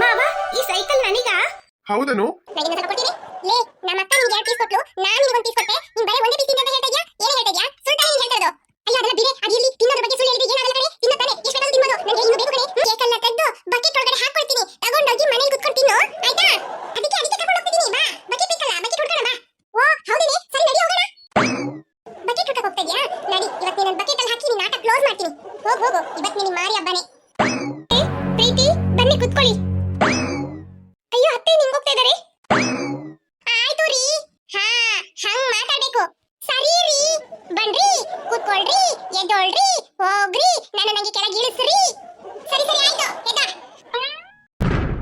ಮಾವ ಈ ಸೈಕಲ್ ನನಗ ಹೌದನು ನನಗೆ ಸ್ವಲ್ಪ ಕೊಡ್ತೀನಿ ಲೇ ನಮ್ಮ ಅಕ್ಕ ನಿಮಗೆ 2 ಪೀಸ್ ಕೊಟ್ಲು ನಾನು ನಿಮಗೆ 1 ಪೀಸ್ ಕೊಟ್ಟೆ ನೀನು ಬರೀ ಒಂದೇ ಪೀಸ್ ತಿಂತ ಹೇಳ್ತಾ ಇದ್ಯಾ ಏನು ಹೇಳ್ತಾ ಇದ್ಯಾ ಸುಳ್ಳು ನೀನು ಹೇಳ್ತಾ ಇರೋದು ಅಯ್ಯೋ ಅದೆಲ್ಲ ಬಿರೆ ಅದು ಇಲ್ಲಿ ತಿನ್ನೋದ್ರ ಬಗ್ಗೆ ಸುಳ್ಳು ಹೇಳಿದ್ರೆ ಏನಾಗಲ್ಲ ಕಣೆ ತಿನ್ನತಾನೆ ಎಷ್ಟು ಬೇಕಾದ್ರೂ ತಿನ್ನೋದು ನನಗೆ ಇನ್ನು ಬೇಕು ಕಣೆ ಕೇಕಲ್ಲ ತೆಗೆದು ಬಕೆಟ್ ಒಳಗಡೆ ಹಾಕ್ಕೊಡ್ತೀನಿ ತಗೊಂಡೋಗಿ ಮನೆಗೆ ಕುತ್ಕೊಂಡು ತಿನ್ನು ಆಯ್ತಾ ಅದಕ್ಕೆ ಕರ್ಕೊಂಡು ಹೋಗ್ತಿದ್ದೀನಿ ಬಾ ಬಕೆಟ್ ಬೇಕಲ್ಲ ಬಕೆಟ್ ಹುಡ್ಕೋಣ ಬಾ ಓ ಹೌದೇನೆ ಸರಿ ನಡಿ ಹೋಗೋಣ ಬಕೆಟ್ ಹುಡ್ಕಕ್ಕೆ ಹೋಗ್ತಾ ಇದ್ಯಾ ನಡಿ ಇವತ್ತು ನಾನು ಬಕೆಟ್ ಅಲ್ಲಿ ಹಾಕಿ ನೀನು ಆಟ ಕ್ಲೋಸ್ ಮಾಡ್ತೀನಿ ಹೋಗು ಇವತ್ತು ನೀನು ಮಾರಿ ಹಬ್ಬನೇ ಪ್ರೀತಿ ಬನ್ನಿ ಕುತ್ಕೊಳ್ಳಿ. ಅಯ್ಯೋ ಅತ್ತೆ ನಿಂಗೆ ಹೋಗ್ತಾ ಇದ್ದಾರೆ ಆಯ್ತು ರೀ ಹಾ ಹಂಗ್ ಮಾತಾಡ್ಬೇಕು ಸರಿ ರೀ ಬನ್ರಿ ಕೂತ್ಕೊಳ್ರಿ ಎದ್ದೋಳ್ರಿ ಹೋಗ್ರಿ ನನಗೆ ಕೆಳಗೆ ಇಳಿಸ್ರಿ ಸರಿ ಆಯ್ತು ಎದ್ದ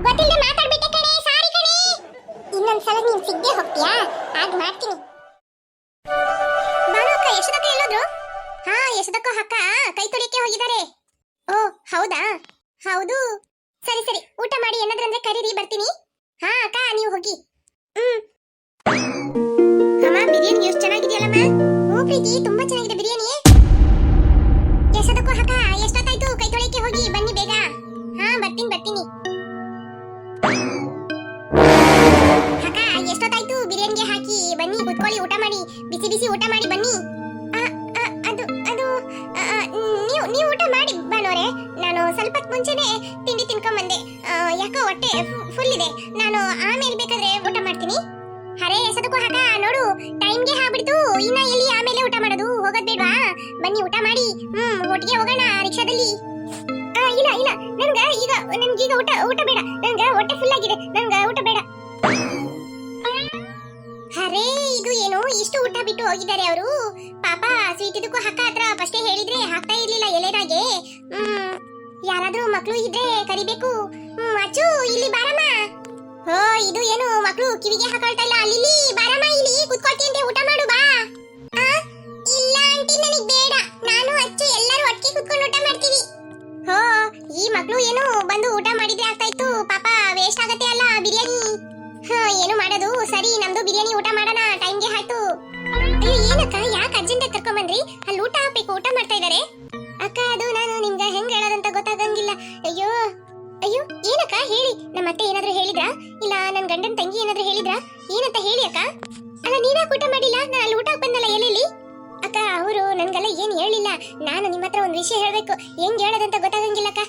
ಗೊತ್ತಿಲ್ಲದೆ ಮಾತಾಡ್ಬಿಟ್ಟೆ ಕಣೆ ಸಾರಿ ಕಣೆ ಇನ್ನೊಂದ್ಸಲ ನೀನ್ ಸಿಗ್ದೆ ಹೋಗ್ತೀಯಾ ಆಗ ಮಾಡ್ತೀನಿ ಬಾನು ಅಕ್ಕ ಯಶೋದಕ್ಕ ಎಲ್ಲೋದ್ರು ಹಾ ಯಶೋದಕ್ಕ ಅಕ್ಕ ಕೈ ತೊಳಿಯಕ್ಕೆ ಹೋಗಿದ್ದಾರೆ ಓ ಹೌದಾ ಹೌದು ಸರಿ ಊಟ ಮಾಡಿ ಏನಾದ್ರೂ ಅಂದ್ರೆ ಕರೀರಿ ಬರ್ತೀನಿ ಹಾ ಅಕ್ಕ ನೀವು ಹೋಗಿ ಅಮ್ಮ ಬಿರಿಯಾನಿ ಎಷ್ಟು ಚೆನ್ನಾಗಿದೆಯಲ್ಲಮ್ಮ. ಓ ಪ್ರೀತಿ ತುಂಬಾ ಚೆನ್ನಾಗಿದೆ ಬಿರಿಯಾನಿ ಎಷ್ಟೊತ್ತಕ್ಕೂ ಅಕ್ಕ ಎಷ್ಟೊತ್ತಾಯ್ತು ಕೈ ತೊಳೆಯಕ್ಕೆ ಹೋಗಿ ಬನ್ನಿ ಬೇಗ ಹಾ ಬರ್ತೀನಿ ಅಕ್ಕ ಎಷ್ಟೊತ್ತಾಯ್ತು ಬಿರಿಯಾನಿಗೆ ಹಾಕಿ ಬನ್ನಿ ಕುತ್ಕೊಳ್ಳಿ ಊಟ ಮಾಡಿ ಬಿಸಿ ಊಟ ಮಾಡಿ ಬನ್ನಿ ಅದು ನೀವು ಊಟ ಮಾಡಿ ಬಾನೋರೆ ನಾನು ಸ್ವಲ್ಪ ಮುಂಚೆನೆ ತಿಂಡಿ ತಿನ್ಕೊಂಡ್ ಬಂದೆ ಯಾಕೋ ಹೊಟ್ಟೆ ಫುಲ್ ಇದೆ ನಾನು ಆಮೇಲೆ ಬೇಕಾದ್ರೆ ಊಟ ಮಾಡ್ತೀನಿ ಅರೆ ಎಸದಕ್ಕೂ ಹಾಕ ನೋಡು ಟೈಮ್ಗೆ ಹಾಬಿಡ್ತು ಇನ್ನ ಎಲ್ಲಿ ಆಮೇಲೆ ಊಟ ಮಾಡೋದು ಹೋಗೋದ್ ಬೇಡ್ವಾ ಬನ್ನಿ ಊಟ ಮಾಡಿ ಒಟ್ಟಿಗೆ ಹೋಗೋಣ ರಿಕ್ಷಾದಲ್ಲಿ ಇಲ್ಲ ನನ್ಗೀಗ ಊಟ ಬೇಡ ನನ್ಗೆ ಹೊಟ್ಟೆ ಫುಲ್ ಆಗಿದೆ ನನ್ಗೆ ಊಟ ಬೇಡ ಅರೆ ಇದು ಏನು ಇಷ್ಟು ಊಟ ಬಿಟ್ಟು ಹೋಗಿದ್ದಾರೆ ಅವರು ಪಾಪ ಸ್ವೀಟ್ ಇದಕ್ಕೂ ಹಕ್ಕ ಹತ್ರ ಫಸ್ಟೇ ಹೇಳಿದ್ರೆ ಹಾಕ್ತಾ ಇರ್ಲಿಲ್ಲ ಎಲೆದಾಗೆ ಯಾರಾದ್ರೂ ಮಕ್ಳು ಇದ್ರೆ ಕರಿಬೇಕು ಅಚ್ಚು ಇಲ್ಲಿ ಬಾರಮ್ಮ ಹೋ ಇದು ಏನು ಮಕ್ಳು ಕಿವಿಗೆ ಹಾಕೊಳ್ತಾ ಇಲ್ಲ ಅಲ್ಲಿ ಬಾರಮ್ಮ ಇಲ್ಲಿ ಕುತ್ಕೊಳ್ತಿ ಅಂತ ಊಟ ಮಾಡು ಬಾ ಇಲ್ಲ ಆಂಟಿ ನನಗೆ ಬೇಡ ನಾನು ಅಚ್ಚು ಎಲ್ಲರೂ ಒಟ್ಟಿಗೆ ಕುತ್ಕೊಂಡು ಊಟ ಮಾಡ್ತೀವಿ ಹೋ ಈ ಮಕ್ಳು ಏನು ಬಂದು ಊಟ ಮಾಡಿದ್ರೆ ಆಗ್ತಾ ಇತ್ತು ಪಾಪ ವೇಸ್ಟ್ ಆಗತ್ತೆ ಅಲ್ಲ ಬಿರಿಯಾನಿ ಏನು ಮಾಡೋದು ಸರಿ ನಮ್ದು ಬಿರಿಯಾನಿ ಊಟ ಮಾಡೋಣ ಟೈಮ್ಗೆ ಆಯ್ತು ಅಯ್ಯೋ ಏನಕ್ಕ ಯಾಕೆ ಅರ್ಜೆಂಟ್ ಆಗಿ ಕರ್ಕೊಂಡ್ ಬಂದ್ರಿ ಅಲ್ಲಿ ಊಟ ಹಾಕ್ಬೇಕು ಊಟ ಮಾಡ್ತಾ ಇದಾರೆ ಅಕ್ಕ ಅದು ನಾನು ನಿಮ್ಗೆ ಹೆಂಗ್ ಹೇಳೋದಂತ ಗೊತ್ತಾಗಂಗಿಲ್ಲ ಅಯ್ಯೋ ಏನಕ್ಕ ಹೇಳಿ ನಮ್ಮ ಅತ್ತೆ ಏನಾದ್ರೂ ಹೇಳಿದ್ರಾ ಇಲ್ಲ ನನ್ ಗಂಡನ್ ತಂಗಿ ಏನಾದ್ರೂ ಹೇಳಿದ್ರಾ ಏನಂತ ಹೇಳಿ ಅಕ್ಕ ಅಲ್ಲ ನೀವ್ಯಾಕೆ ಊಟ ಮಾಡಿಲ್ಲ ನಾನು ಅಲ್ಲಿ ಊಟ ಬಂದಲ್ಲ ಎಲ್ಲೆಲ್ಲಿ ಅಕ್ಕ ಅವರು ನನ್ಗೆಲ್ಲ ಏನ್ ಹೇಳಿಲ್ಲ ನಾನು ನಿಮ್ಮ ಹತ್ರ ಒಂದ್ ವಿಷಯ ಹೇಳ್ಬೇಕು ಹೆಂಗ್ ಹೇಳೋದಂತ ಗೊತ್ತಾಗಂಗಿಲ್ಲ ಅಕ್ಕ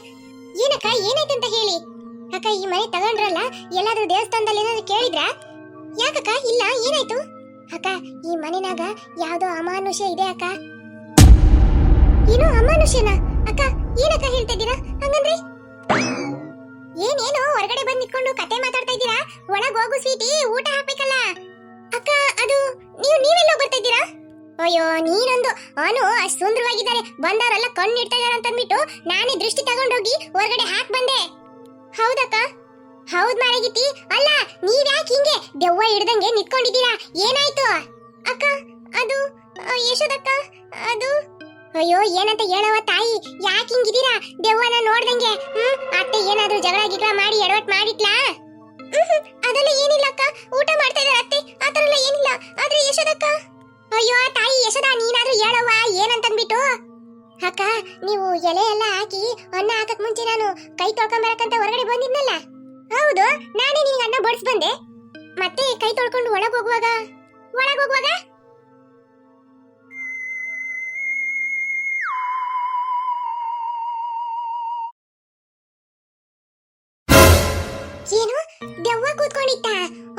ಏನಕ್ಕ ಏನಾಯ್ತಂತ ಹೇಳಿ ಅಕ್ಕ ಈ ಮನೆ ತಗೊಂಡ್ರಲ್ಲ ಎಲ್ಲಾದ್ರೂ ದೇವಸ್ಥಾನದಲ್ಲಿ ಏನಾದ್ರೂ ಕೇಳಿದ್ರಾ ಯಾಕಕ್ಕ ಇಲ್ಲ ಏನಾಯ್ತು ಅಕ್ಕ ಈ ಮನೆನಾಗ ಯಾವ್ದೋ ಅಮಾನುಷ ಇದೆ ಅಕ್ಕ ಏನು ಅಮಾನುಷನ ಅಕ್ಕ ಏನಕ್ಕ ಹೇಳ್ತಾ ಇದ್ದೀರಾ ಹಂಗಂದ್ರೆ ಏನೇನು ಹೊರಗಡೆ ಬಂದ್ ನಿಂತ್ಕೊಂಡು ಕತೆ ಮಾತಾಡ್ತಾ ಇದ್ದೀರಾ ಒಳಗ್ ಹೋಗು ಸ್ವೀಟಿ ಊಟ ಹಾಕ್ಬೇಕಲ್ಲ ಅಕ್ಕ ಅದು ನೀವೆಲ್ಲ ಬರ್ತಾ ಇದ್ದೀರಾ ಅಯ್ಯೋ ನೀನೊಂದು ಅವನು ಅಷ್ಟು ಸುಂದರವಾಗಿದ್ದಾರೆ ಬಂದವರೆಲ್ಲ ಕಣ್ಣು ಇಡ್ತಾ ಇದಾರೆ ಅಂತ ಅಂದ್ಬಿಟ್ಟು ನಾನೇ ದೃಷ್ಟಿ ತಗೊಂಡೋಗಿ ಹೊರಗಡೆ ಹಾಕ್ ಬಂದೆ ಹೌದಕ್ಕ ಹೌದ್ ಮಾರಾಗಿತಿ ಅಲ್ಲ ನೀವ್ಯಾಕೆ ಹಿಂಗೆ ದೆವ್ವ ಹಿಡ್ದಂಗೆ ನಿಂತ್ಕೊಂಡಿದ್ದೀರಾ ಏನಾಯ್ತು ಅಕ್ಕ ಅದು ಯಶೋದಕ್ಕ ಅದು ಅಯ್ಯೋ ಏನಂತ ಹೇಳವ ತಾಯಿ ಯಾಕೆ ಹಿಂಗಿದ್ದೀರಾ ದೆವ್ವನ ನೋಡ್ದಂಗೆ ಅತ್ತೆ ಏನಾದ್ರೂ ಜಗಳ ಮಾಡಿ ಎಡವಟ್ ಮಾಡಿಟ್ಲಾ ಅದೆಲ್ಲ ಏನಿಲ್ಲ ಅಕ್ಕ ಊಟ ಮಾಡ್ತಾ ಇದಾರೆ ಅತ್ತೆ ಆತರ ಎಲ್ಲ ಏನಿಲ್ಲ ಆದ್ರೆ ಯಶೋದಕ್ಕ ಅಯ್ಯೋ ತಾಯಿ ಯಶೋದ ನೀನಾದ್ರೂ ಹೇಳವ್ವ ಏನಂತಂದ್ಬಿಟ್ಟು ಅಕ್ಕ ನೀವು ಎಲೆ ಎಲ್ಲ ಹಾಕಿ ಅನ್ನ ಹಾಕಕ್ ಮುಂಚೆ ನಾನು ಕೈ ತೊಳ್ಕೊಂಬರಕಂತ ಹೊರಗಡೆ ಬಂದಿದ್ನಲ್ಲ ಹೌದು ನಾನೇ ನಿನಗೆ ಅನ್ನ ಬಡಿಸ್ ಬಂದೆ ಮತ್ತೆ ಕೈ ತೊಳ್ಕೊಂಡು ಒಳಗ್ ಹೋಗುವಾಗ ಏನು ದೆವ್ವ ಕೂತ್ಕೊಂಡಿತ್ತ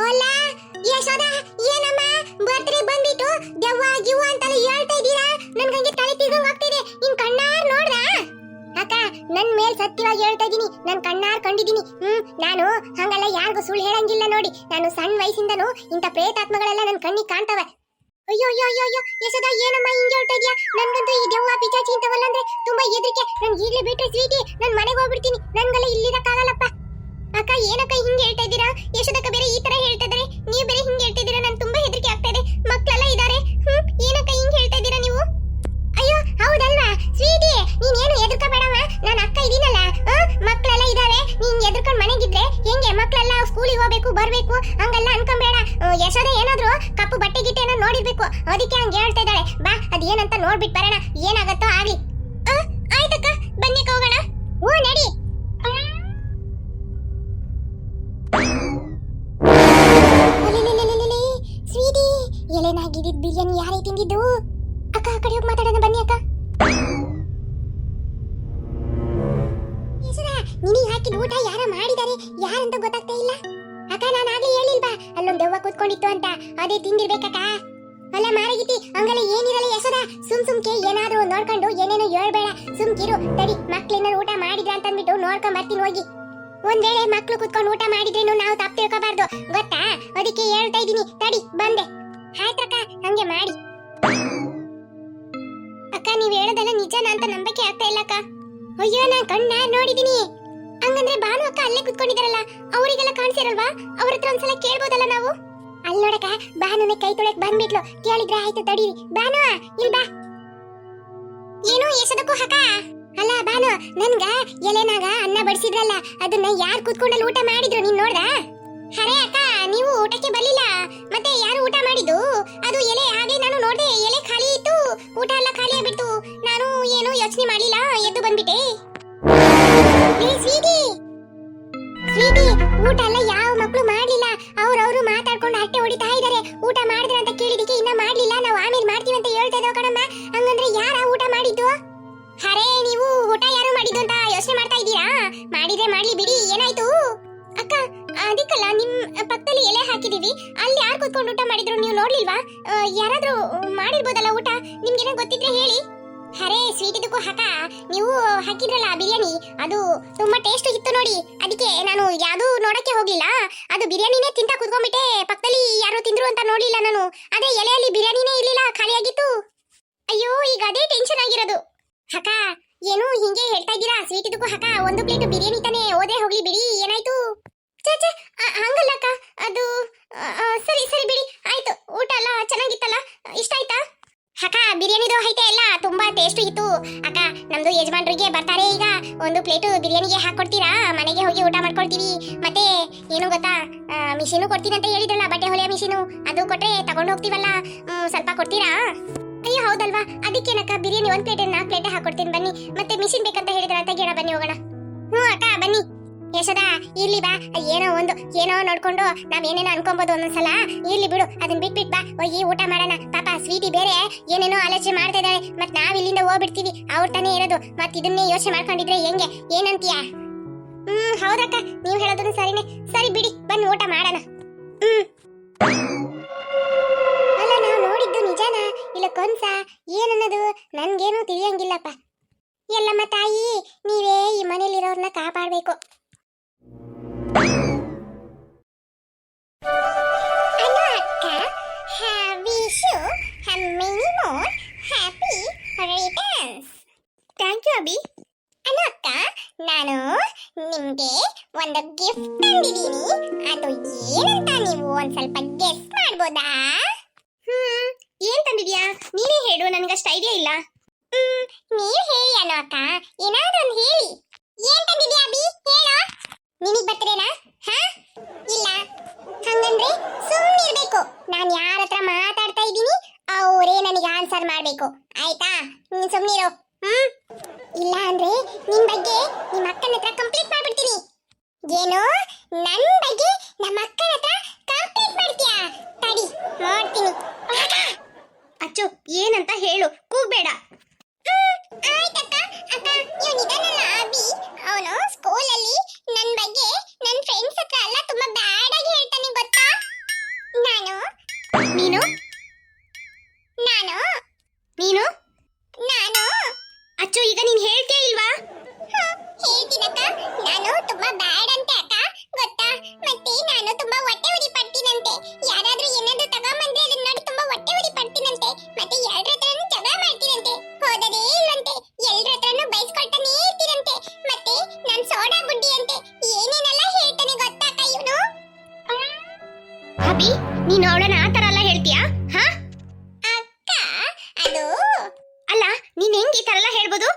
ಅಲ್ಲ ಯಶೋದ ಏನಮ್ಮ ಬರ್ತ್ಡೇ ಬಂದ್ಬಿಟ್ಟು ದೆವ್ವ ಗಿವ್ವ ಅಂತೆಲ್ಲ ಹೇಳ್ತಾ ಇದ್ದೀರಾ ನನ್ಗೆ ತಲೆ ತಿರ್ಗಂಗ್ ಆಗ್ತಿದೆ ನಿನ್ ಕಣ್ಣಾರ್ ನೋಡ್ದಾ ಅಕ್ಕ ನನ್ ಮೇಲ್ ಸತ್ಯವಾಗಿ ಹೇಳ್ತಾ ಇದೀನಿ ನನ್ ಕಣ್ಣಾರ್ ಕಂಡಿದೀನಿ ನಾನು ಹಂಗಲ್ಲ ಯಾರಿಗೂ ಸುಳ್ಳು ಹೇಳಂಗಿಲ್ಲ ನೋಡಿ ನಾನು ಸಣ್ಣ ವಯಸ್ಸಿಂದನೂ ಇಂಥ ಪ್ರೇತಾತ್ಮಗಳೆಲ್ಲ ನನ್ ಕಣ್ಣಿಗೆ ಕಾಣ್ತವೆ ಅಯ್ಯೋ ಯಶೋದ ಏನಮ್ಮ ಹಿಂಗೆ ಹೇಳ್ತಾ ಇದೀಯಾ ನನ್ಗಂತೂ ಈ ದೆವ್ವ ಪಿಚಾಚಿ ಇಂಥವಲ್ಲ ಅಂದ್ರೆ ತುಂಬಾ ಹೆದರಿಕೆ ನನ್ ಈಗ್ಲೇ ಬಿಟ್ರೆ ಸ್ವೀಟಿ ನನ್ ಮನೆಗೆ ಹೋಗ್ಬಿಡ್ತೀನಿ ನನ್ಗೆಲ್ಲ ಇಲ್ಲಿರಕ್ಕಾಗಲ್ಲಪ್ಪ ಅಕ್ಕ ಏನಕ್ಕ ಹಿಂಗೆ ಹೇಳ್ತಾ ಇದ್ದೀರಾ ಯಶೋದಕ್ಕ ಬೇರೆ ಈ ತರ ಹೇಳ್ತಾ ಇದಾರೆ ನೀವು ಬೇರೆ ಹಿಂಗೆ ಹೇಳ್ತಾ ಇದ್ದೀರಾ ನನ್ ತುಂಬಾ ಹೆದರಿಕೆ ಆಗ್ತಾ ಇದೆ ಮಕ್ಕಳೆಲ್ಲ ಇದಾರೆ ಏನಕ್ಕ ಹಿಂಗೆ ಹೇಳ್ತಾ ಇದ್ದೀರಾ ನೀವು ಅಯ್ಯೋ ಹೌದಲ್ವಾ ಸ್ವೀಟಿ ನೀನ್ ಏನು ಹೆದರ್ಕೋಬೇಡಮ್ಮ ನನ್ನ ಅಕ್ಕ ಇದೀನಲ್ಲ ಮಕ್ಕಳೆಲ್ಲ ಇದಾವೆ ನೀನ್ ಹೆದರ್ಕೊಂಡ್ ಮನೆಗಿದ್ರೆ ಹೆಂಗೆ ಮಕ್ಕಳೆಲ್ಲ ಸ್ಕೂಲಿಗೆ ಹೋಗ್ಬೇಕು ಹೋಗ್ಬೇಕು ಬರ್ಬೇಕು ಹಂಗೆಲ್ಲ ಅನ್ಕೊಂಬೇಡ. ಯಶೋದೆ ಏನಾದ್ರು ಕಪ್ಪು ಬಟ್ಟೆ ಗಿಟ್ಟೆ ಏನೋ ನೋಡಿರ್ಬೇಕು, ಅದಕ್ಕೆ ಹಂಗೆ ಹೇಳ್ತಾ ಇದ್ದಾಳೆ. ಬಾ ಅದೇನಂತ ನೋಡ್ಬಿಟ್ಟು ಬರೋಣ, ಏನಾಗತ್ತೋ ಆಗ್ಲಿ. ಆಯ್ತಕ್ಕ, ಬನ್ನಿ ಹೋಗೋಣ. ಹ್ಞೂ ನಡಿ. ಸ್ವೀಟಿ, ಎಲೆನಾಗಿದ್ದಿದ್ ಬಿರಿಯಾನಿ ಯಾರೇ ತಿಂದಿದ್ದು? ಅಕ್ಕ ಆ ಕಡೆ ಹೋಗಿ ಮಾತಾಡೋಣ ಬನ್ನಿ ಅಕ್ಕ. ನಿನಗೆ ಹಾಕಿದ ಊಟ ಯಾರ ಮಾಡಿದ್ದಾರೆ, ಯಾರಂತ ಗೊತ್ತಾಗ್ತಾ ಇಲ್ಲ. ಅಕ್ಕ ನಾನು ಆಗ್ಲೇ ಹೇಳಿಲ್ವಾ ಅಲ್ಲೊಂದು ದೆವ್ವ ಕೂತ್ಕೊಂಡಿತ್ತು ಅಂತ, ಅದೇ ತಿಂದಿರ್ಬೇಕಕ್ಕ. ಅಲ್ಲ ಮಾರಗಿತಿ, ಹಂಗಲ್ಲ ಏನಿರಲ್ಲ ಯಶೋದ, ಸುಮ್ಕೆ ಏನಾದ್ರೂ ನೋಡ್ಕೊಂಡು ಏನೇನೋ ಹೇಳ್ಬೇಡ, ಸುಮ್ಕಿರು. ತಡಿ, ಮಕ್ಳೇನಾರು ಊಟ ಮಾಡಿದ್ರ ಅಂತ ಅಂದ್ಬಿಟ್ಟು ನೋಡ್ಕೊಂಡ್ ಬರ್ತೀನಿ ಹೋಗಿ. ಒಂದ್ ವೇಳೆ ಮಕ್ಳು ಕುತ್ಕೊಂಡು ಊಟ ಮಾಡಿದ್ರೇನು ನಾವು ತಪ್ಪು ತಿಳ್ಕೋಬಾರ್ದು ಗೊತ್ತಾ, ಅದಕ್ಕೆ ಹೇಳ್ತಾ ಇದೀನಿ. ತಡಿ ಬಂದೆ. ಆಯ್ತಕ್ಕ, ಹಂಗೆ ಮಾಡಿ. ಅಕ್ಕ ನೀವ್ ಹೇಳೋದೆಲ್ಲ ನಿಜನಾ ಅಂತ ನಂಬಿಕೆ ಆಗ್ತಾ ಇಲ್ಲ ಅಕ್ಕ. ಅಯ್ಯೋ ನಾನ್ ಕಣ್ಣ ನೋಡಿದೀನಿ. ಹಂಗಂದ್ರೆ ಭಾನು ಅಕ್ಕ ಅಲ್ಲೇ ಕುತ್ಕೊಂಡಿದಾರಲ್ಲ, ಅವರಿಗೆಲ್ಲ ಕಾಣಿಸಿರಲ್ವಾ? ಅವ್ರ ಹತ್ರ ಒಂದ್ಸಲ ಕೇಳ್ಬೋದಲ್ಲ ನಾವು? ಅಲ್ಲಿ ನೋಡಕ್ಕ, ಭಾನುನೆ ಕೈ ತೊಳೆಕ್ ಬಂದ್ಬಿಟ್ಲು. ಕೇಳಿದ್ರೆ ಆಯ್ತು, ತಡಿ. ಭಾನು ಇಲ್ಲಿ ಬಾ. ಏನು ಎಸದಕ್ಕೂ ಹಕ? ಅಲ್ಲ ಭಾನು, ನನ್ಗ ಎಲೆನಾಗ ಅನ್ನ ಬಡಿಸಿದ್ರಲ್ಲ, ಅದನ್ನ ಯಾರು ಕುತ್ಕೊಂಡಲ್ಲಿ ಊಟ ಮಾಡಿದ್ರು ನೀನ್ ನೋಡ್ದ? ಅರೆ ಅಕ್ಕ, ನೀವು ಊಟಕ್ಕೆ ಬರ್ಲಿಲ್ಲ, ಮತ್ತೆ ಯಾರು ಊಟ ಮಾಡಿದ್ದು? ಅದು ಎಲೆ ಹಾಗೆ ನಾನು ನೋಡ್ದೆ, ಎಲೆ ಖಾಲಿ ಇತ್ತು, ಊಟ ಎಲ್ಲ ಖಾಲಿ ಆಗ್ಬಿಟ್ಟು. ನಾನು ಏನು ಯೋಚನೆ ಮಾಡಿಲ್ಲ, ಎದ್ದು ಬಂದ್ಬಿಟ್ಟೆ. ಸ್ವೀಟಿ, ಊಟ ಎಲ್ಲ ಯಾವ ಮಕ್ಕಳು ಮಾಡ್ಲಿಲ್ಲ, ಅವ್ರವ್ರು ಮಾತಾಡ್ಕೊಂಡು ಅಟ್ಟೆ ಹೊಡಿತಾ ಇದಾರೆ. ಊಟ ಮಾಡಿದ್ರ ಅಂತ ಕೇಳಿದಕ್ಕೆ ಇನ್ನ ಮಾಡ್ಲಿಲ್ಲ, ನಾವು ಆಮೇಲೆ ಮಾಡ್ತೀವಿ ಅಂತ ಹೇಳ್ತಾ ಇದ್ದೇವೆ ಕಣಮ್ಮ. ಹಂಗಂದ್ರೆ ಯಾರ ಊಟ ಮಾಡಿದ್ದು? ಅರೆ ನೀವು ಊಟ ಯಾರು ಮಾಡಿದ್ದು ಅಂತ ಯೋಚನೆ ಮಾಡ್ತಾ ಇದ್ದೀರಾ? ಮಾಡಿದ್ರೆ ಮಾಡ್ಲಿ ಬಿಡಿ, ಏನಾಯ್ತು? ಅಕ್ಕ ಅದಕ್ಕಲ್ಲ, ನಿಮ್ ಪಕ್ಕದಲ್ಲಿ ಎಲೆ ಹಾಕಿದೀವಿ, ಅಲ್ಲಿ ಯಾರು ಕೂತ್ಕೊಂಡು ಊಟ ಮಾಡಿದ್ರು ನೀವು ನೋಡ್ಲಿಲ್ವಾ? ಯಾರಾದ್ರೂ ಮಾಡಿರ್ಬೋದಲ್ಲ ಊಟ, ನಿಮ್ಗೇನೋ ಗೊತ್ತಿದ್ರೆ ಹೇಳಿ. ಅರೆ ಸ್ವೀಟಿದಕ್ಕೂ ಹಕ, ನೀವು ಹಾಕಿದ್ರಲ್ಲ ಬಿರಿಯಾನಿ, ಅದು ತುಂಬಾ ಟೇಸ್ಟ್ ಇತ್ತು ನೋಡಿ, ಅದಕ್ಕೆ ನಾನು ಯಾವ್ದು ನೋಡಕ್ಕೆ ಹೋಗ್ಲಿಲ್ಲ. ಅದು ಬಿರಿಯಾನಿನೇ ತಿಂತ ಕುತ್ಕೊಂಡ್ಬಿಟ್ಟೆ, ಪಕ್ಕದಲ್ಲಿ ಯಾರು ತಿಂದ್ರು ಅಂತ ನೋಡ್ಲಿಲ್ಲ ನಾನು. ಅದೇ ಎಲೆಯಲ್ಲಿ ಬಿರಿಯಾನಿನೇ ಇರ್ಲಿಲ್ಲ, ಖಾಲಿಯಾಗಿತ್ತು. ಅಯ್ಯೋ ಈಗ ಅದೇ ಟೆನ್ಷನ್ ಆಗಿರೋದು. ಹಕ ಏನು ಹಿಂಗೆ ಹೇಳ್ತಾ ಇದ್ದೀರಾ? ಸ್ವೀಟಿದಕ್ಕೂ ಹಕ, ಒಂದು ಪ್ಲೇಟ್ ಬಿರಿಯಾನಿ ತಾನೇ, ಓದೇ ಹೋಗ್ಲಿ ಬಿಡಿ, ಏನಾಯ್ತು? ಚಾಚಾ ಹಂಗಲ್ಲ ಅಕ್ಕ, ಅದು ಸರಿ ಸರಿ ಬಿಡಿ, ಆಯ್ತು. ಊಟ ಎಲ್ಲ ಚೆನ್ನಾಗಿತ್ತಲ್ಲ, ಇಷ್ಟ ಆಯ್ತಾ? ಅಕ್ಕ ಬಿರಿಯಾನಿದು ಐತೆ ಎಲ್ಲ ತುಂಬಾ ಟೇಸ್ಟ್ ಇತ್ತು ಅಕ್ಕ. ನಮ್ದು ಯಜಮಾನ್ರಿಗೆ ಬರ್ತಾರೆ ಈಗ, ಒಂದು ಪ್ಲೇಟ್ ಬಿರಿಯಾನಿಗೆ ಹಾಕೊಡ್ತೀರಾ? ಮನೆಗೆ ಹೋಗಿ ಊಟ ಮಾಡ್ಕೊಳ್ತೀವಿ. ಮತ್ತೆ ಏನು ಗೊತ್ತಾ, ಮಿಷಿನು ಕೊಡ್ತೀನಿ ಅಂತ ಹೇಳಿದ್ರಲ್ಲ, ಬಟ್ಟೆ ಹೊಲಿಯೋ ಮಿಷಿನು, ಅದು ಕೊಟ್ರೆ ತಗೊಂಡು ಹೋಗ್ತೀವಲ್ಲ, ಸ್ವಲ್ಪ ಕೊಡ್ತೀರಾ? ಅಯ್ಯೋ ಹೌದಲ್ವಾ, ಅದಕ್ಕೇನಕ್ಕ, ಬಿರಿಯಾನಿ ಒಂದ್ ಪ್ಲೇಟ್ 4 ಪ್ಲೇಟ್ ಹಾಕೊಡ್ತೀನಿ ಬನ್ನಿ. ಮತ್ತೆ ಮಿಷಿನ್ ಬೇಕಂತ ಹೇಳಿದ್ರ ತೆಗಿಯೋಣ, ಬನ್ನಿ ಹೋಗೋಣ. ಹ್ಞೂ ಅಕ್ಕ ಬನ್ನಿ. ಯಶೋದ ಇರ್ಲಿ ಬಾ, ಏನೋ ನೋಡ್ಕೊಂಡು ನಾವೇನೇನೋ ಅನ್ಕೊಂಬೋದು ಒಂದೊಂದ್ಸಲ. ಇರ್ಲಿ ಬಿಡು, ಅದನ್ನ ಬಿಟ್ಬಿಟ್ ಬಾ, ಹೋಗಿ ಊಟ ಮಾಡೋಣ. ಪಾಪ ಸ್ವೀಟಿ ಬೇರೆ ಏನೇನೋ ಆಲೋಚನೆ ಮಾಡ್ತಾ ಇದ್ದಾಳೆ, ಮತ್ ನಾವ್ ಇಲ್ಲಿಂದ ಹೋಗ್ಬಿಡ್ತೀವಿ, ಅವ್ರ ತಾನೇ ಇರೋದು. ಮತ್ ಇದನ್ನೇ ಯೋಚನೆ ಮಾಡ್ಕೊಂಡಿದ್ರೆ ಹೆಂಗೆ, ಏನಂತೀಯ? ಹೌದಕ್ಕ, ನೀವ್ ಹೇಳೋದನ್ನು ಸರಿನೇ. ಸರಿ ಬಿಡಿ, ಬನ್ನಿ ಊಟ ಮಾಡೋಣ. ಅಲ್ಲ, ನಾವ್ ನೋಡಿದ್ದು ನಿಜಾನ ಇಲ್ಲ ಕೊಂಸ ಏನನ್ನೋದು ನನ್ಗೇನು ತಿಳಿಯಂಗಿಲ್ಲಪ್ಪ. ಎಲ್ಲಮ್ಮ ತಾಯಿ, ನೀವೇ ಈ ಮನೇಲಿರೋರ್ನ ಕಾಪಾಡ್ಬೇಕು. ಅಲ್ಲ ಅಕ್ಕ, wish you many more happy returns. Thank you Abhi. ಅಲ್ಲ ಅಕ್ಕ, ನಾನು ನಿಮ್ಗೆ ಒಂದು ಗಿಫ್ಟ್ ತಂದಿದ್ದೀನಿ, ಅದು ಏನಂತ ನೀವು ಒಂದ್ ಸ್ವಲ್ಪ ಗೆಸ್ ಮಾಡ್ಬೋದಾ? ಏನ್ ತಂದಿದ್ಯಾ? ನೀನೇ ಹೇಳು, ನನಗಷ್ಟು ಐಡಿಯಾ ಇಲ್ಲ. ನೀವ್ ಹೇಳಿ ಅಲ್ಲೋ ಅಕ್ಕ, ಏನಾದ್ರೂ ಒಂದು ಹೇಳಿ. ಏನ್ ತಂದಿದ್ಯಾ ಅಭಿ, ಹೇಳೋ. ನಿನಗ್ ಬರ್ತದೇನಾ? ಇಲ್ಲ, ಹಂಗಂದ್ರೆ ಸುಮ್ಮನಿರ್ಬೇಕು. ನಾನು ಯಾರ ಹತ್ರ ಮಾತಾಡ್ತಾ ಇದ್ದೀನಿ ಅವರೇ ನನಗೆ ಆನ್ಸರ್ ಮಾಡ್ಬೇಕು, ಆಯ್ತಾ? ನೀನ್ ಸುಮ್ಮನಿರು. ಇಲ್ಲ ಅಂದ್ರೆ ನಿನ್ ಬಗ್ಗೆ ನಿಮ್ಮ ಅಕ್ಕನ ಹತ್ರ ಕಂಪ್ಲೀಟ್ ಮಾಡ್ಬಿಡ್ತೀನಿ. ಏನು, ನನ್ ಬಗ್ಗೆ ನಮ್ಮ ಅಕ್ಕನ ಹತ್ರ ಕಂಪ್ಲೀಟ್ ಮಾಡ್ತೀಯಾ? ತಡಿ ಮಾಡ್ತೀನಿ. ಅಚ್ಚು ಏನಂತ ಹೇಳು, ಕೂಗ್ಬೇಡ. ಆಯ್ತಕ್ಕ. ಅಕ್ಕ ಇವನಿದಾನಲ್ಲ ಅಭಿ, ಅವನು ಸ್ಕೂಲಲ್ಲಿ ನನ್ ಬಗ್ಗೆ ನನ್ ಫ್ರೆಂಡ್ಸ್ ಹತ್ರ ಎಲ್ಲ ತುಂಬಾ ಬ್ಯಾಡ್ ಆಗಿ ಹೇಳ್ತಾನೆ ಗೊತ್ತಾ? ನೀನು ಅಚ್ಚು, ಈಗ ನೀನ್ ಹೇಳ್ತೀಯ ಇಲ್ವಾ? ಹೇಳ್ತೀನಕ್ಕ, ನಾನು ತುಂಬಾ ಬ್ಯಾಡ್ ಅಂತೆ ಅಕ್ಕ, ಗೊತ್ತಾ? ಮತ್ತೆ ನಾನು ತುಂಬಾ ಹೊಟ್ಟೆ ಉರಿ ಪಡ್ತೀನಂತೆ, ಯಾರಾದ್ರೂ ಏನಾದ್ರೂ ತಗೊಂಬಂದ್ರೆ ಅದನ್ನ ನೋಡಿ ತುಂಬಾ ಹೊಟ್ಟೆ ಉರಿ ಪಡ್ತೀನಂತೆ. ಮತ್ತೆ ಎಲ್ಲರ ಹತ್ರನೂ ಜಗಳ ಮಾಡ್ತೀನಂತೆ, ಹೋದದೇ ಇಲ್ವಂತೆ, ಎಲ್ಲರ ಹತ್ರನೂ ಬೈಸ್ಕೊಳ್ತಾನೆ ಇರ್ತೀರಂತೆ. ಮತ್ತೆ ನಾನ್ ಸೋಡಾ ಬುಡ್ಡಿ ಅಂತೆ, ಏನೇನೆಲ್ಲ ಹೇಳ್ತಾನೆ ಗೊತ್ತಾ ಅಕ್ಕ ಇವನು? ಅಭಿ, ನೀನು ಅವಳನ್ನ ಆ ತರ ಎಲ್ಲ ಹೇಳ್ತೀಯಾ? ಅಕ್ಕ ಅದು ಅಲ್ಲ, ನೀನ್ ಹೆಂಗ್ ಈ ತರ ಎಲ್ಲ ಹೇಳ್ಬೋದು?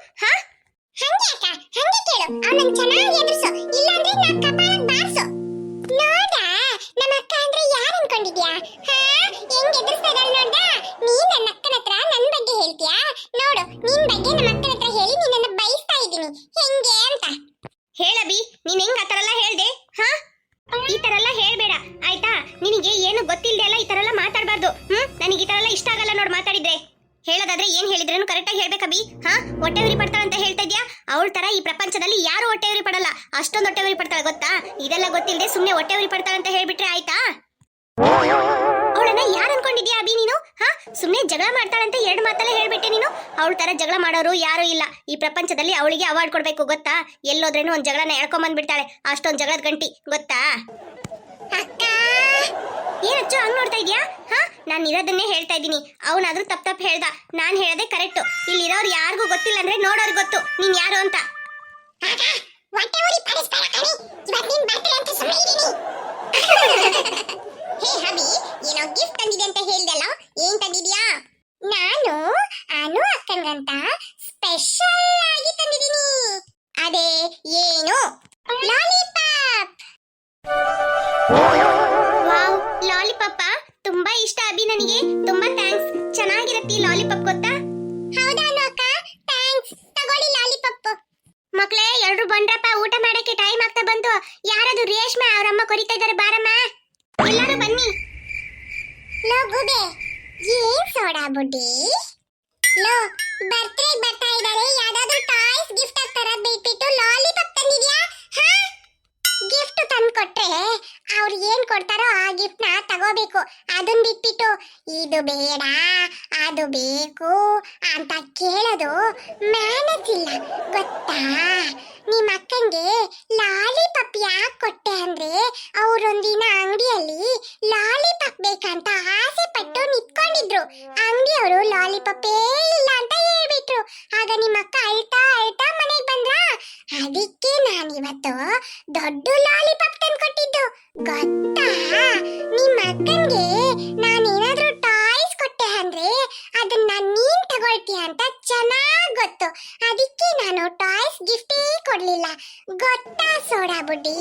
ಹಂಗೆ ಅಕ್ಕ, ಹಂಗೆ ಕೇಳು. ಅವನನ್ನ ಚೆನ್ನಾಗಿ ಎದುರಿಸು, ಇಲ್ಲ ಅಂದ್ರೆ ನಾ ಕಪಾಳಕ್ಕೆ ಬಾರ್ಸು. ನೋಡ ತರ ಎಲ್ಲ ಹೇಳ್ಬೇಡ ಆಯ್ತಾ. ನಿನಗೆ ಏನು ಗೊತ್ತಿಲ್ಲದೆ ಎಲ್ಲ ಈ ತರ ಎಲ್ಲ ಮಾತಾಡಬಾರ್ದು. ನನಗೆ ಈ ತರ ಎಲ್ಲ ಇಷ್ಟ ಆಗಲ್ಲ ನೋಡ್ ಮಾತಾಡಿದ್ರೆ. ಹೇಳೋದಾದ್ರೆ ಏನ್ ಹೇಳಿದ್ರೇನು ಕರೆಕ್ಟ್ ಆಗಿ ಹೇಳ್ಬೇಕಬಿ. ಹೊಟ್ಟೆ ಉರಿ ಪಡ್ತಾಳ ಅಂತ ಹೇಳ್ತಾ ಇದ್ಯಾ. ಅವಳ ತರ ಈ ಪ್ರಪಂಚದಲ್ಲಿ ಯಾರು ಹೊಟ್ಟೆ ಉರಿ ಪಡಲ್ಲ. ಅಷ್ಟೊಂದು ಹೊಟ್ಟೆ ಉರಿ ಪಡ್ತಾಳೆ ಗೊತ್ತಾ. ಇದೆಲ್ಲ ಗೊತ್ತಿಲ್ಲದೆ ಸುಮ್ನೆ ಹೊಟ್ಟೆ ಉರಿ ಪಡ್ತಾಳ ಅಂತ ಹೇಳ್ಬಿಟ್ರೆ ಆಯ್ತಾ. ಅವಳನ್ನ ಯಾರು ಅನ್ಕೊಂಡಿದ್ಯಾ ಅಭಿ ನೀನು. ಸುಮ್ನೆ ಜಗಳ ಮಾಡ್ತಾಳಂತ ಎರಡು ಮಾತಲ್ಲ ಹೇಳ್ಬಿಟ್ಟೆ ನೀನು. ಅವಳ ತರ ಜಗಳ ಮಾಡೋರು ಯಾರು ಇಲ್ಲ ಈ ಪ್ರಪಂಚದಲ್ಲಿ. ಅವಳಿಗೆ ಅವಾರ್ಡ್ ಕೊಡ್ಬೇಕು ಗೊತ್ತಾ. ಎಲ್ಲೋದ್ರೇನು ಒಂದ್ ಜಗಳನ ಎಳ್ಕೊಂಡ್ ಬಂದ್ಬಿಡ್ತಾಳೆ. ಅಷ್ಟೊಂದ್ ಜಗಳದ ಗಂಟಿ ಗೊತ್ತಾ. ಏನಚ್ಚು ಹಂಗ್ ನೋಡ್ತಾ ಇದ್ಯಾ. ನಾನು ಇರೋದನ್ನೇ ಹೇಳ್ತಾ ಇದ್ದೀನಿ. ಅವನಾದ್ರೂ ತಪ್ಪ ಹೇಳ್ದ. ನಾನ್ ಹೇಳದೆ ಕರೆಕ್ಟ್. ಇಲ್ಲಿರೋರು ಯಾರಿಗೂ ಗೊತ್ತಿಲ್ಲ ಅಂದ್ರೆ ನೋಡೋರ್ ಗೊತ್ತು ನೀನ್ ಯಾರು ಅಂತ. ಹೇ ಹಬಿ, ಏನೋ ಗಿಫ್ಟ್ ತಂದಿದೆ ಅಂತ ಹೇಳ್ದಲ್ಲ, ಏನ್ ತಂದಿದ್ಯಾ? ನಾನು ಅನು ಅಕ್ಕನ್ಗಂತ ಸ್ಪೆಷಲ್ ಆಗಿ ತಂದಿದ್ದೀನಿ. ಅದೇ ಏನು? ಲಾಲಿಪಾಪ್. ವಾವ್, ಲಾಲಿಪಾಪ ತುಂಬಾ ಇಷ್ಟ ಅಭಿ ನನಗೆ. ತುಂಬಾ ಥ್ಯಾಂಕ್ಸ್. ಚೆನ್ನಾಗಿರತ್ತೆ ಈ ಲಾಲಿಪಾಪ್ ಗೊತ್ತಾ. ಹೌದಾ ಅನು ಅಕ್ಕ, ಥ್ಯಾಂಕ್ಸ್. ತಗೊಳ್ಳಿ ಲಾಲಿಪಾಪ್. ಮಕ್ಳೇ ಎಲ್ರು ಬಂದ್ರಪ್ಪ, ಊಟ ಮಾಡಕ್ಕೆ ಟೈಮ್ ಆಗ್ತಾ ಬಂತು. ಯಾರದು ರೇಷ್ಮೆ ಅವರಮ್ಮ ಕರಿತಾ ಇದ್ದಾರೆ, ಬಾರಮ್ಮ ಎಲ್ಲರೂ ಬನ್ನಿ. ಲೋ ಗುಬೆ, ಏನ್ ಸೋಡಾ ಬುಡ್ಡಿ? ಲೋ ಬರ್ತ್ಡೇ ಬರ್ತಾ ಇದ್ದಾರೆ, ಯಾವ್ದಾದ್ರು ಟಾಯ್ಸ್ ಗಿಫ್ಟ್ ಆಗ್ತಾರ ಬಿಟ್ಬಿಟ್ಟು ಲಾಲಿಪಾಪ್ ತಂದಿದ್ಯಾ? ಗಿಫ್ಟ್ ತಂದು ಕೊಟ್ರೆ ಅವ್ರು ಏನ್ ಕೊಡ್ತಾರೋ ಆ ಗಿಫ್ಟ್ ನ ತಗೋಬೇಕು. ಅದನ್ನ ಬಿಟ್ಬಿಟ್ಟು ಇದು ಬೇಡ ಅದು ಬೇಕು ಅಂತ ಕೇಳೋದು ಮ್ಯಾನೇಜ್ ಇಲ್ಲ ಗೊತ್ತಾ. ನಿಮ್ಮ ಅಕ್ಕಂಗೆ ಲಾಲಿಪಾಪ್ ಯಾಕೆ ಕೊಟ್ಟೆ ಅಂದ್ರೆ ಅವ್ರೊಂದಿನ ಅಂಗಡಿಯಲ್ಲಿ ಲಾಲಿಪಾಪ್ ಬೇಕಂತ ಆಸೆ ಪಟ್ಟು ನಿಂತ್ಕೊಂಡಿದ್ರು. ಅಂಗಡಿಯವರು ಲಾಲಿಪಾಪೇ ಇಲ್ಲ ಅಂತ ಹೇಳ್ಬಿಟ್ರು. ಆಗ ನಿಮ್ಮ ಅಕ್ಕ ಅಳ್ತಾ ಅಳ್ತಾ ಮನೆಗೆ ಬಂದ್ರ. ಅದಕ್ಕೆ ನಾನಿವತ್ತು ದೊಡ್ಡ ಲಾಲಿಪಾಪ್ ತಂದು ಕೊಟ್ಟಿದ್ದು ಗೊತ್ತಾ. ನಿಮ್ಮ ಅಕ್ಕನ್ಗೆ ನಾನೇನಾದ್ರೂ ಟಾಯ್ಸ್ ಕೊಟ್ಟೆ ಅಂದ್ರೆ ಅದನ್ನ ನೀನ್ ತಗೊಳ್ತೀಯ ಅಂತ ಚೆನ್ನಾಗ್ ಗೊತ್ತು. ಅದಕ್ಕೆ ನಾನು ಟಾಯ್ಸ್ ಗಿಫ್ಟೇ ಕೊಡ್ಲಿಲ್ಲ ಗೊತ್ತಾ ಸೋಡಾ ಬುಡ್ಡಿ.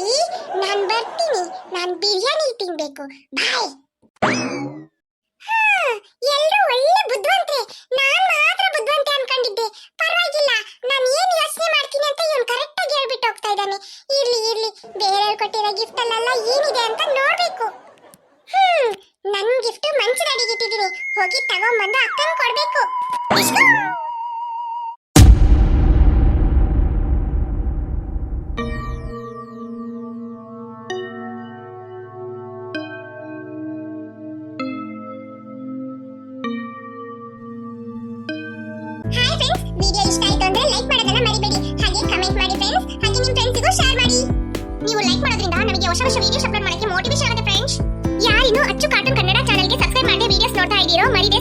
ನಾನ್ ಬರ್ತೀನಿ, ನಾನ್ ಬಿರಿಯಾನಿ ತಿನ್ಬೇಕು. ಬಾಯ್. ಎಲ್ರು ಒಳ್ಳೆ ಬುದ್ಧಿವಂತೆ, ನಾನ್ ಮಾತ್ರ ಬುದ್ಧಿವಂತೆ ಅನ್ಕೊಂಡಿದ್ದೆ. ಪರವಾಗಿಲ್ಲ, ನಾನ್ ಏನ್ ಯೋಚನೆ ಮಾಡ್ತೀನಿ ಅಂತ ಇವನ್ ಕರೆಕ್ಟ್ ಆಗಿ ಹೇಳ್ಬಿಟ್ಟು ಹೋಗ್ತಾ ಇದ್ದಾನೆ. ಇರ್ಲಿ ಇರ್ಲಿ, ಬೇರೆಯವ್ರು ಕೊಟ್ಟಿರೋ ಗಿಫ್ಟ್ ಅಲ್ಲೆಲ್ಲ ಏನಿದೆ ಅಂತ ನೋಡ್ಬೇಕು. ನನ್ ಗಿಫ್ಟ್ ಮಂಚದ ಅಡಿಗೆ ಇಟ್ಟಿದ್ದೀನಿ, ಹೋಗಿ ತಗೊಂಡ್ಬಂದು ಅಕ್ಕನ್ ಕೊಡ್ಬೇಕು. ಹಾಯ್ ಫ್ರೆಂಡ್ಸ್, ವಿಡಿಯೋ ಇಷ್ಟ ಆಯ್ತು ಅಂದ್ರೆ ಲೈಕ್ ಮಾಡೋದನ್ನ ಮರಿಬೇಡಿ. ಹಾಗೆ ಕಮೆಂಟ್ ಮಾಡಿ ಫ್ರೆಂಡ್ಸ್. ಹಾಗೆ ನಿಮ್ಮ ಫ್ರೆಂಡ್ಸ್ಗೂ ಶೇರ್ ಮಾಡಿ. ನೀವು ಲೈಕ್ ಮಾಡೋದ್ರಿಂದ ನಮಗೆ ಹೊಸ ಹೊಸ ವಿಡಿಯೋಸ್ ಅಪ್ಲೋಡ್ ಮಾಡಕ್ಕೆ ಮೋಟಿವೇಶನ್ ಆಗುತ್ತೆ ಫ್ರೆಂಡ್ಸ್. ಯಾರಿನ್ನೂ ಅಚ್ಚು ಕಾರ್ಟೂನ್ ಕನ್ನಡ ಚಾನೆಲ್ಗೆ ಸಬ್ಸ್ಕ್ರೈಬ್ ಮಾಡಿ ವಿಡಿಯೋಸ್ ನೋಡ್ತಾ ಇದ್ದೀರೋ ಮರಿದೆ